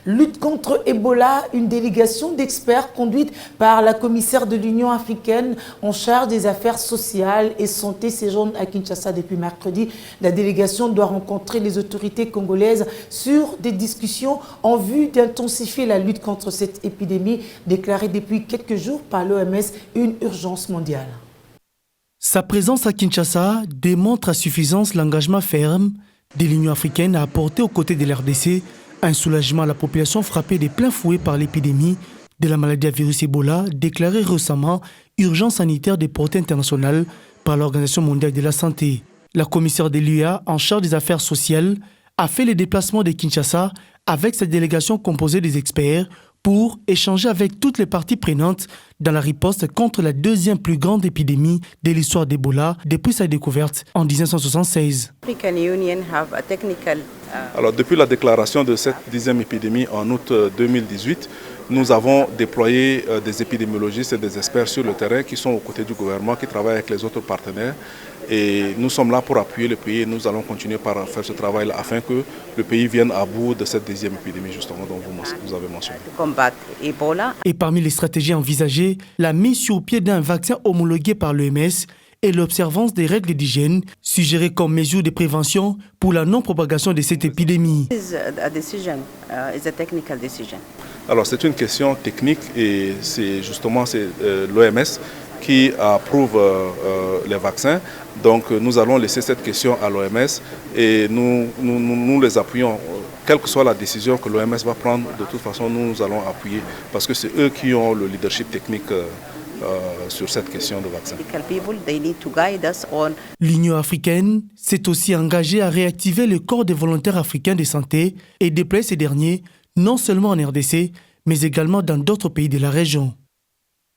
Lutte contre Ebola, une délégation d'experts conduite par la commissaire de l'Union africaine en charge des affaires sociales et santé séjourne à Kinshasa depuis mercredi. La délégation doit rencontrer les autorités congolaises sur des discussions en vue d'intensifier la lutte contre cette épidémie déclarée depuis quelques jours par l'OMS une urgence mondiale. Sa présence à Kinshasa démontre à suffisance l'engagement ferme de l'Union africaine à apporter aux côtés de l'RDC un soulagement à la population frappée de plein fouet par l'épidémie de la maladie à virus Ebola, déclarée récemment urgence sanitaire de portée internationale par l'Organisation mondiale de la santé. La commissaire de l'UA en charge des affaires sociales a fait le déplacement de Kinshasa avec sa délégation composée des experts pour échanger avec toutes les parties prenantes dans la riposte contre la deuxième plus grande épidémie de l'histoire d'Ebola depuis sa découverte en 1976. Alors, depuis la déclaration de cette 10e épidémie en août 2018, nous avons déployé des épidémiologistes et des experts sur le terrain qui sont aux côtés du gouvernement, qui travaillent avec les autres partenaires. Et nous sommes là pour appuyer le pays et nous allons continuer par faire ce travail-là afin que le pays vienne à bout de cette 10e épidémie justement dont vous avez mentionné. Et parmi les stratégies envisagées, la mise sur pied d'un vaccin homologué par l'OMS et l'observance des règles d'hygiène suggérées comme mesure de prévention pour la non-propagation de cette épidémie. Alors c'est une question technique et c'est justement l'OMS qui approuve les vaccins. Donc nous allons laisser cette question à l'OMS et nous les appuyons. Quelle que soit la décision que l'OMS va prendre, de toute façon nous allons appuyer parce que c'est eux qui ont le leadership technique sur cette question de vaccin. L'Union africaine s'est aussi engagée à réactiver le corps des volontaires africains de santé et déployer ces derniers non seulement en RDC, mais également dans d'autres pays de la région.